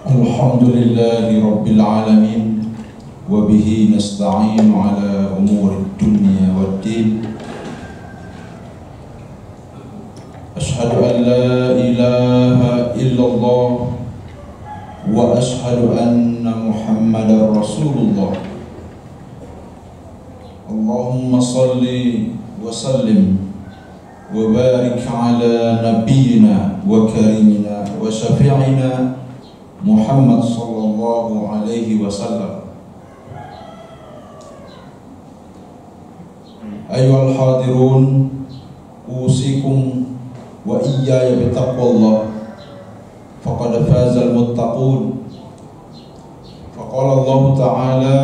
Alhamdulillahi Rabbil Alamin. Wa bihi nasta'inu ala umuri dunya waddin. Ashhadu an la ilaha illallah wa ashhadu anna Muhammadar Rasulullah. Allahumma salli wa sallim wa barik ala nabiyyina wa karimina wa syafi'ina Muhammad sallallahu alaihi wasallam. Ayyuhal hadirun, usikum wa iyaya bittaqwallah, faqad fazal muttaqun. Faqala Allah Ta'ala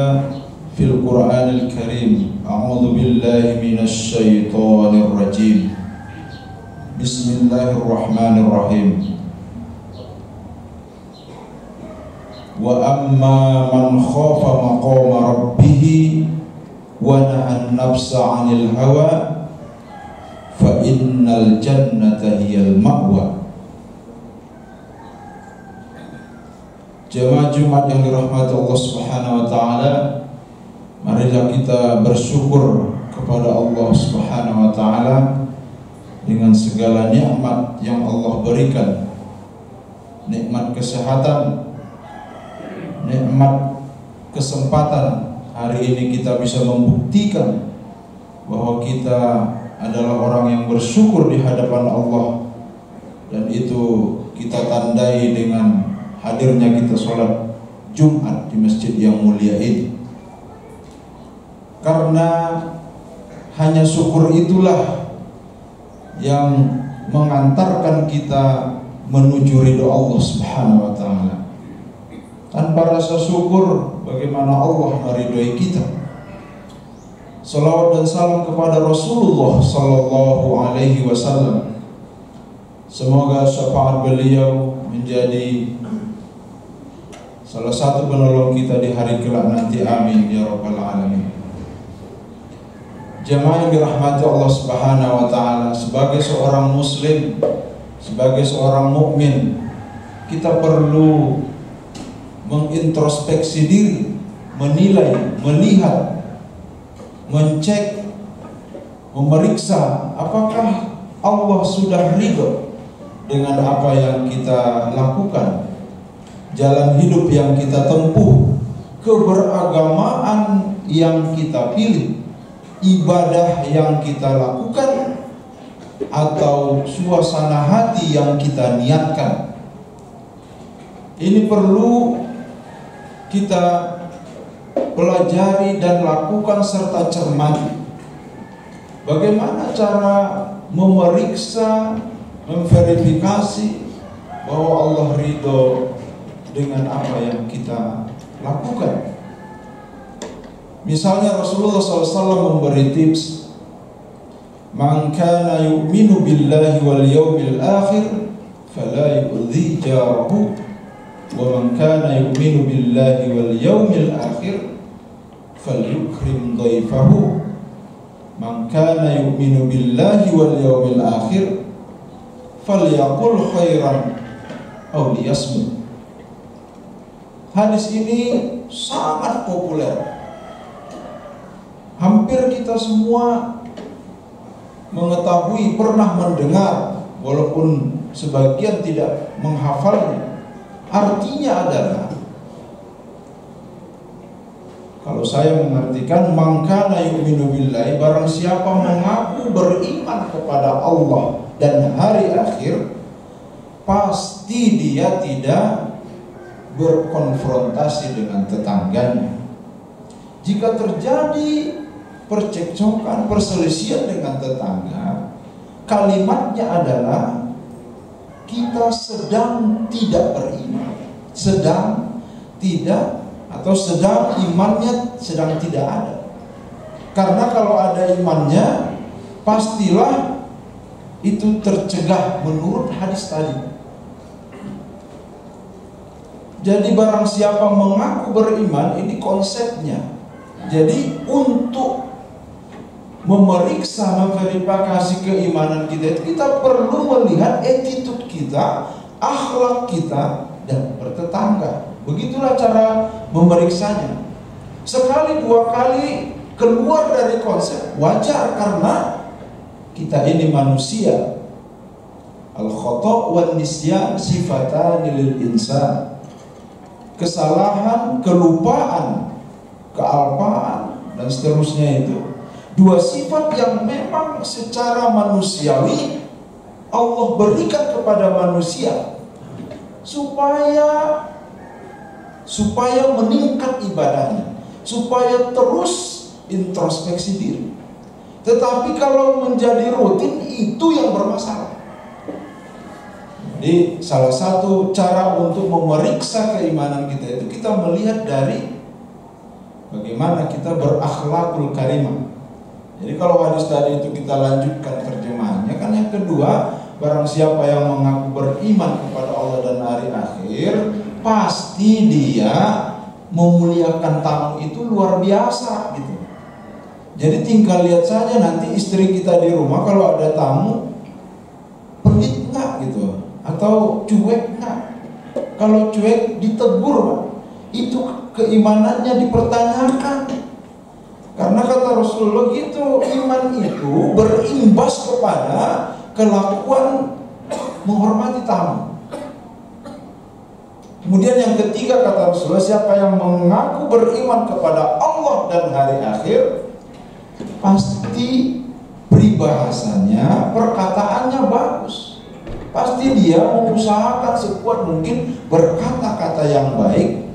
fil Qur'anil Karim, a'udzu billahi minasy syaithanir rajim. Bismillahirrahmanirrahim. Wa amma man khafa maqama rabbih wa nahan nafsa 'anil hawa fa innal jannata hiyal ma'wa. Jemaah Jumat yang dirahmati Allah Subhanahu wa taala, marilah kita bersyukur kepada Allah Subhanahu wa taala dengan segala nikmat yang Allah berikan. Nikmat kesehatan, nikmat kesempatan. Hari ini kita bisa membuktikan bahwa kita adalah orang yang bersyukur di hadapan Allah, dan itu kita tandai dengan hadirnya kita sholat Jumat di masjid yang mulia ini. Karena hanya syukur itulah yang mengantarkan kita menuju ridho Allah Subhanahu wa taala. Tanpa rasa syukur, bagaimana Allah meridhoi kita? Salawat dan salam kepada Rasulullah sallallahu alaihi wasallam. Semoga syafaat beliau menjadi salah satu penolong kita di hari kelak nanti. Amin ya rabbal alamin. Jemaah yang dirahmati Allah Subhanahu wa taala, sebagai seorang muslim, sebagai seorang mukmin, kita perlu mengintrospeksi diri, menilai, melihat, mencek, memeriksa apakah Allah sudah ridho dengan apa yang kita lakukan, jalan hidup yang kita tempuh, keberagamaan yang kita pilih, ibadah yang kita lakukan, atau suasana hati yang kita niatkan. Ini perlu kita pelajari dan lakukan serta cermati. Bagaimana cara memeriksa, memverifikasi bahwa Allah ridho dengan apa yang kita lakukan. Misalnya Rasulullah SAW memberi tips, man kana yu'minu billahi wal yawmil akhir fala yu'dhi jarahu, wa man kana yu'minu billahi wal yawmil akhir falyukrim dhaifahu, man kana yu'minu billahi wal yawmil akhir falyaqul khairan aw liyasmut. Hadis ini sangat populer. Hampir kita semua mengetahui, pernah mendengar, walaupun sebagian tidak menghafalnya. Artinya adalah, kalau saya mengartikan, man kana yu'minu billahi, barang siapa mengaku beriman kepada Allah dan hari akhir, pasti dia tidak berkonfrontasi dengan tetangganya. Jika terjadi percekcokan, perselisihan dengan tetangga, kalimatnya adalah kita sedang tidak beriman, sedang tidak, atau sedang imannya sedang tidak ada. Karena kalau ada imannya, pastilah itu tercegah menurut hadis tadi. Jadi barang siapa mengaku beriman, ini konsepnya. Jadi untuk memeriksa, memverifikasi keimanan kita perlu melihat attitude kita, akhlak kita dan bertetangga. Begitulah cara memeriksanya. Sekali dua kali keluar dari konsep wajar, karena kita ini manusia. Al-khata' wan nisyan sifatan lil insan. Kesalahan, kelupaan, kealpaan, dan seterusnya itu dua sifat yang memang secara manusiawi Allah berikan kepada manusia supaya meningkat ibadahnya, supaya terus introspeksi diri. Tetapi kalau menjadi rutin, itu yang bermasalah. Jadi salah satu cara untuk memeriksa keimanan kita itu kita melihat dari bagaimana kita berakhlakul karimah. Jadi kalau hadis tadi itu kita lanjutkan terjemahannya, kan yang kedua, barang siapa yang mengaku beriman kepada Allah dan hari akhir, pasti dia memuliakan tamu itu luar biasa gitu. Jadi tinggal lihat saja nanti istri kita di rumah, kalau ada tamu pelit nggak gitu, atau cuek nggak. Kalau cuek ditegur, Pak. Itu keimanannya dipertanyakan. Karena kata Rasulullah gitu, iman itu berimbas kepada kelakuan menghormati tamu. Kemudian yang ketiga kata Rasulullah, siapa yang mengaku beriman kepada Allah dan hari akhir, pasti peribahasanya, perkataannya bagus. Pasti dia mengusahakan sekuat mungkin berkata-kata yang baik.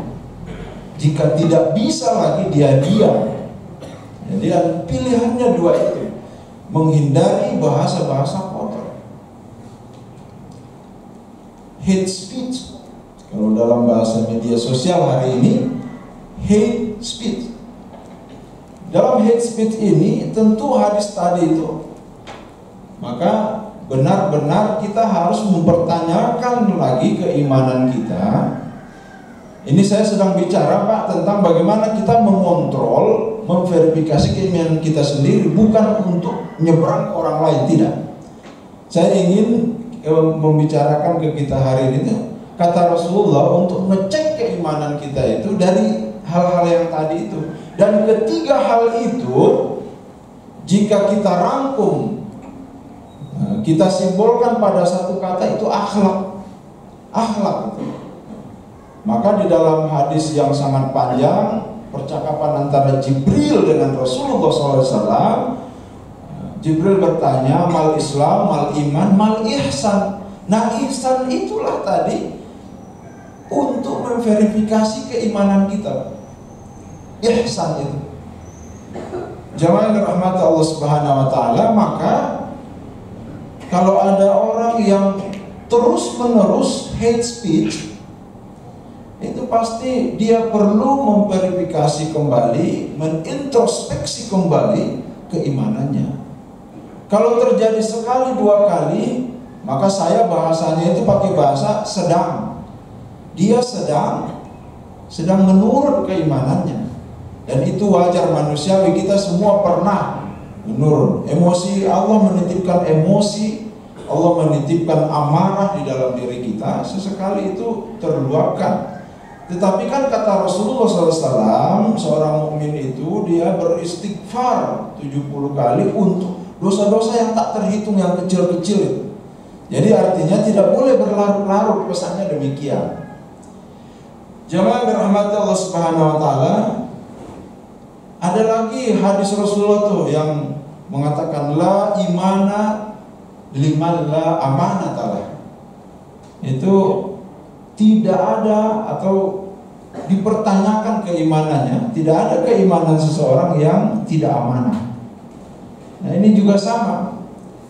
Jika tidak bisa lagi, dia diam. Jadi pilihannya dua itu, menghindari bahasa-bahasa kotor. Hate speech, kalau dalam bahasa media sosial hari ini, hate speech. Dalam hate speech ini tentu hadis tadi itu, maka benar-benar kita harus mempertanyakan lagi keimanan kita. Ini saya sedang bicara, Pak, tentang bagaimana kita mengontrol, memverifikasi keimanan kita sendiri, bukan untuk menyeberang ke orang lain, tidak. Saya ingin membicarakan ke kita hari ini, kata Rasulullah, untuk ngecek keimanan kita itu dari hal-hal yang tadi itu. Dan ketiga hal itu, jika kita rangkum, kita simbolkan pada satu kata, itu akhlak. Akhlak itu. Maka di dalam hadis yang sangat panjang, percakapan antara Jibril dengan Rasulullah SAW, Jibril bertanya, mal Islam, mal iman, mal ihsan. Nah, ihsan itulah tadi untuk memverifikasi keimanan kita. Ihsan itu. Jamaah yang dirahmati Allah Subhanahu wa taala, maka kalau ada orang yang terus-menerus hate speech, itu pasti dia perlu memverifikasi kembali, menintrospeksi kembali keimanannya. Kalau terjadi sekali dua kali, maka saya bahasanya itu pakai bahasa sedang. Dia sedang menurun keimanannya. Dan itu wajar, manusiawi, kita semua pernah menurun. Emosi, Allah menitipkan emosi, Allah menitipkan amarah di dalam diri kita, sesekali itu terluapkan. Tetapi kan kata Rasulullah SAW, seorang mukmin itu dia beristighfar 70 kali untuk dosa-dosa yang tak terhitung, yang kecil-kecil itu. Jadi artinya tidak boleh berlarut-larut, pesannya demikian. Jamaah dirahmati Allah Subhanahu wa taala, ada lagi hadis Rasulullah tuh yang mengatakan la imana liman la amanatalah. Itu tidak ada atau dipertanyakan keimanannya, tidak ada keimanan seseorang yang tidak amanah. Nah, ini juga sama.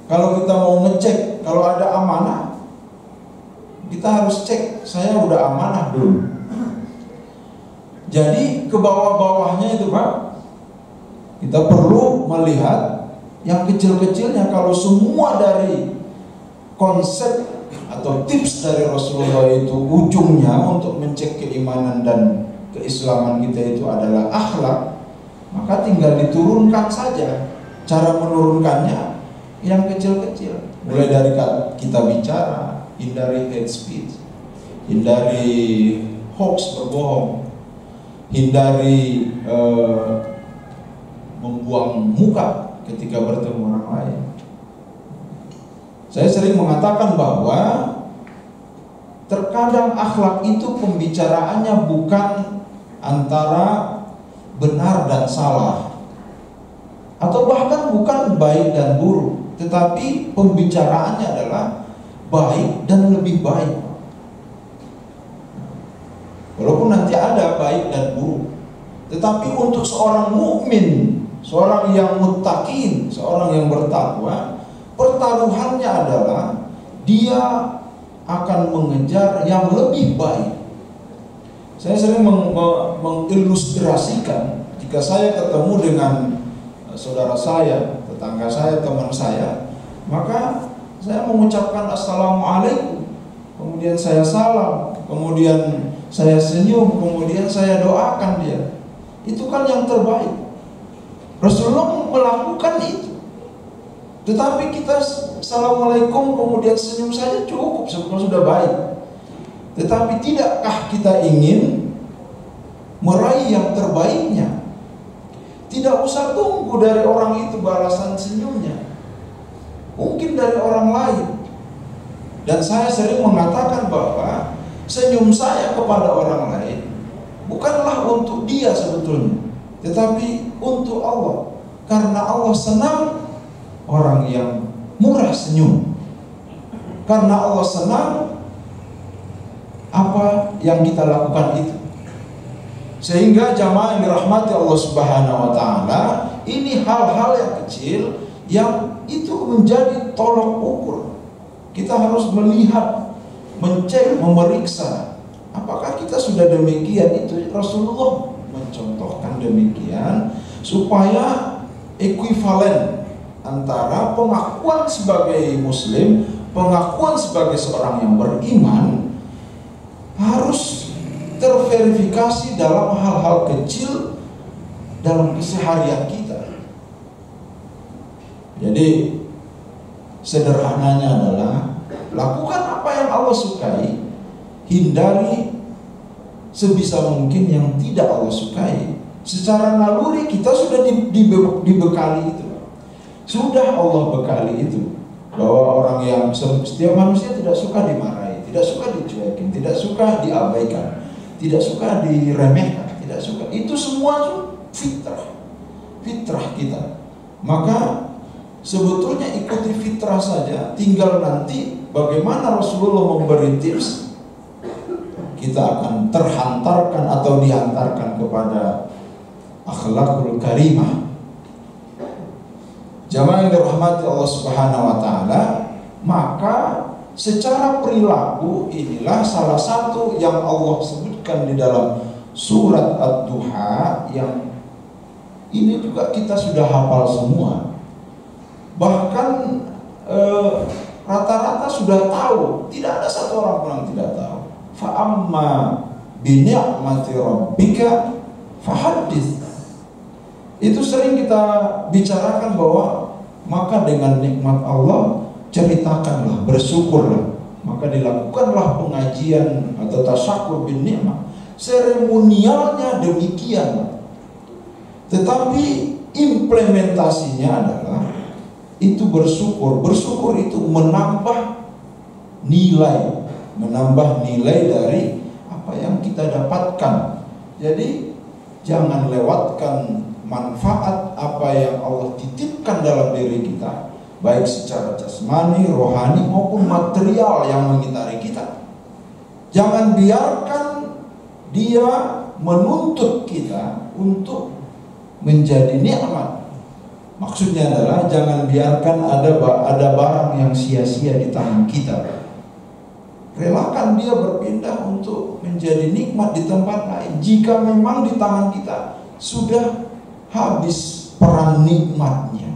Kalau kita mau ngecek, kalau ada amanah, kita harus cek, saya udah amanah belum. Jadi ke bawah-bawahnya itu, Pak, kita perlu melihat yang kecil-kecilnya. Kalau semua dari konsep atau tips dari Rasulullah itu ujungnya untuk mencek keimanan dan keislaman kita itu adalah akhlak, maka tinggal diturunkan saja. Cara menurunkannya yang kecil-kecil, mulai dari kita bicara, hindari hate speech. hindari hoax, berbohong, hindari membuang muka ketika bertemu orang lain. Saya sering mengatakan bahwa terkadang akhlak itu pembicaraannya bukan antara benar dan salah, atau bahkan bukan baik dan buruk, tetapi pembicaraannya adalah baik dan lebih baik. Walaupun nanti ada baik dan buruk, tetapi untuk seorang mukmin, seorang yang muttaqin, seorang yang bertakwa, pertaruhannya adalah dia akan mengejar yang lebih baik. Saya sering mengilustrasikan, jika saya ketemu dengan saudara saya, tetangga saya, teman saya, maka saya mengucapkan assalamualaikum, kemudian saya salam, kemudian saya senyum, kemudian saya doakan dia. Itu kan yang terbaik. Rasulullah melakukan itu. Tetapi kita assalamualaikum kemudian senyum saja cukup, sebetulnya sudah baik. Tetapi tidakkah kita ingin meraih yang terbaiknya? Tidak usah tunggu dari orang itu balasan senyumnya, mungkin dari orang lain. Dan saya sering mengatakan bahwa senyum saya kepada orang lain bukanlah untuk dia sebetulnya, tetapi untuk Allah. Karena Allah senang orang yang murah senyum, karena Allah senang apa yang kita lakukan itu. Sehingga jamaah yang dirahmati Allah Subhanahu wa taala, ini hal-hal yang kecil yang itu menjadi tolok ukur. Kita harus melihat, mencek, memeriksa apakah kita sudah demikian. Itu Rasulullah mencontohkan demikian supaya ekuivalen antara pengakuan sebagai muslim, pengakuan sebagai seorang yang beriman harus terverifikasi dalam hal-hal kecil dalam keseharian kita. Jadi sederhananya adalah lakukan apa yang Allah sukai, hindari sebisa mungkin yang tidak Allah sukai. Secara naluri kita sudah dibekali itu. Sudah Allah bekali itu, bahwa orang yang setiap manusia tidak suka dimarahi, tidak suka dicuekin, tidak suka diabaikan, tidak suka diremehkan, tidak suka. Itu semua fitrah kita. Maka sebetulnya ikuti fitrah saja. Tinggal nanti bagaimana Rasulullah memberi tips, kita akan terhantarkan atau dihantarkan kepada akhlakul karimah. Jamaah yang dirahmati Allah Subhanahu wa taala, maka secara perilaku inilah salah satu yang Allah sebutkan di dalam surat Ad-Duha, yang ini juga kita sudah hafal semua. Bahkan rata-rata sudah tahu, tidak ada satu orang pun yang tidak tahu. Fa amma bi ni'mati rabbika fahaddits. Itu sering kita bicarakan bahwa maka dengan nikmat Allah ceritakanlah, bersyukurlah. Maka dilakukanlah pengajian atau tasyakur bin nikmat. Seremonialnya demikian. Tetapi implementasinya adalah itu bersyukur. Bersyukur itu menambah nilai dari apa yang kita dapatkan. Jadi jangan lewatkan manfaat apa yang Allah titipkan dalam diri kita, baik secara jasmani, rohani maupun material yang mengitari kita. Jangan biarkan dia menuntut kita untuk menjadi nikmat. Maksudnya adalah jangan biarkan ada barang yang sia-sia di tangan kita. Relakan dia berpindah untuk menjadi nikmat di tempat lain. Jika memang di tangan kita sudah habis peran nikmatnya,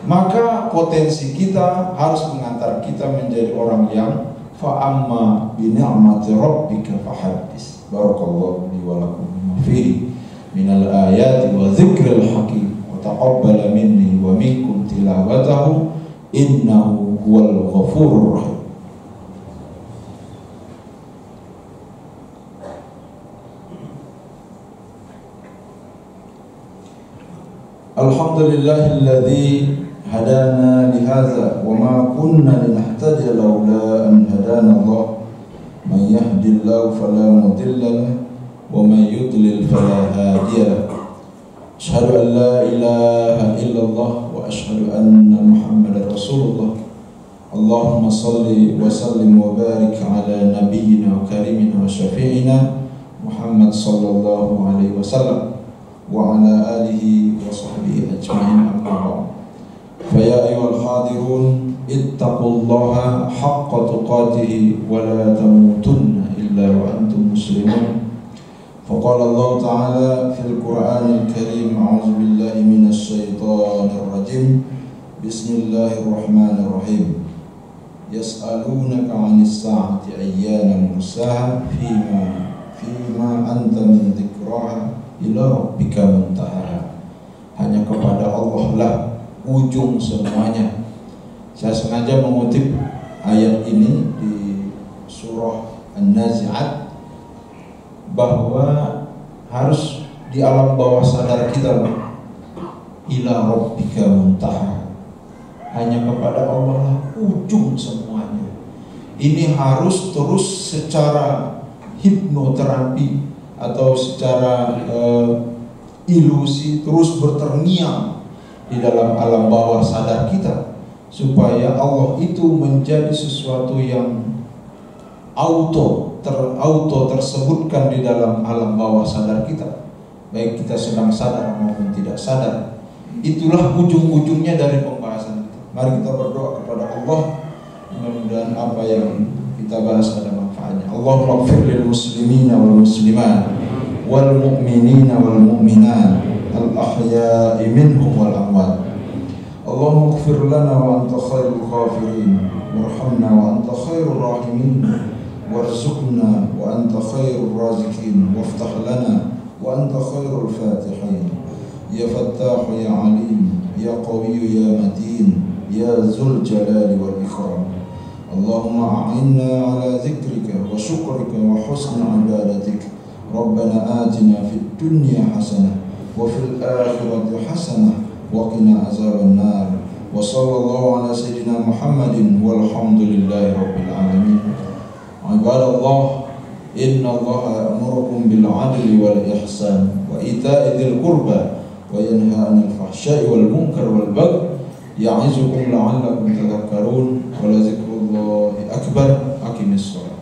maka potensi kita harus mengantar kita menjadi orang yang fa'amma bi ni'mati rabbika fahaddits. Barakallahu li wa lakum fihi minal ayati wa dzikril hakim wa taqabbal minni wa minkum tilawatahu innahu huwal ghafurur rahim. Alhamdulillahilladzi hadana lihadza wa ma kunna linahtadiya laula an hadana Allah. Man yahdillahu fala mudilla lahu wa man yudlil fala hadiya lahu. Asyhadu an la ilaha illallah wa asyhadu anna Muhammadar Rasulullah. Allahumma salli wa sallim wa barik ala nabiyyina wa karimina wa syafi'ina Muhammad sallallahu alaihi wasallam wa ala alihi wa sahbihi ajma'in, amma ba'd. Fa ya ayyuhal hadirun ittaqullaha haqqa tuqatih wa la tamutunna illa wa antum muslimun. Faqala Allah ta'ala fil Qur'anil Karim, a'udzu billahi minasy syaithanir rajim. Bismillahirrahmanirrahim. Yas'alunaka 'anis sa'ati ayyana mursaha fima anta min dzikraha ila rabbika muntaha. Hanya kepada Allah lah ujung semuanya. Saya sengaja mengutip ayat ini di surah An-Nazi'at, bahwa harus di alam bawah sadar kita, ila rabbika muntaha, hanya kepada Allah lah ujung semuanya. Ini harus terus secara hipnoterapi atau secara ilusi terus berterngiang di dalam alam bawah sadar kita, supaya Allah itu menjadi sesuatu yang auto tersebutkan di dalam alam bawah sadar kita, baik kita sedang sadar maupun tidak sadar. Itulah ujung-ujungnya dari pembahasan kita. Mari kita berdoa kepada Allah, mudah-mudahan apa yang kita bahas ada manfaatnya. Allahumma ighfir lil muslimina wal muslimat wal mu'minina wal mu'minat al ahya'i minhum wal amwat. Allahumma ighfir lana wa anta khairul ghafirin, warhamna wa anta khairur rahimin, warzuqna wa anta khairur raziqin, waftah lana wa anta khairul fatihin. Ya Fattah ya Alim, ya Qawiyyu ya Matin, ya Dzul Jalali wal Ikram. Allahumma a'inna ala dzikrika wa syukrika wa husni ibadatik. Rabbana atina fid dunya hasanah wa fil akhirati hasanah wa qina azaban nar. Wa sallallahu ala sayyidina Muhammadin walhamdulillahi rabbil alamin. Ibadallah, inna Allaha ya'murukum bil 'adli wal ihsan wa ita'i dzil qurba wa yanha 'anil fahsya'i wal munkar wal baghi ya'izukum la'allakum tadhakkarun. Wa la dzikrullahi akbar. Aqimis shalah.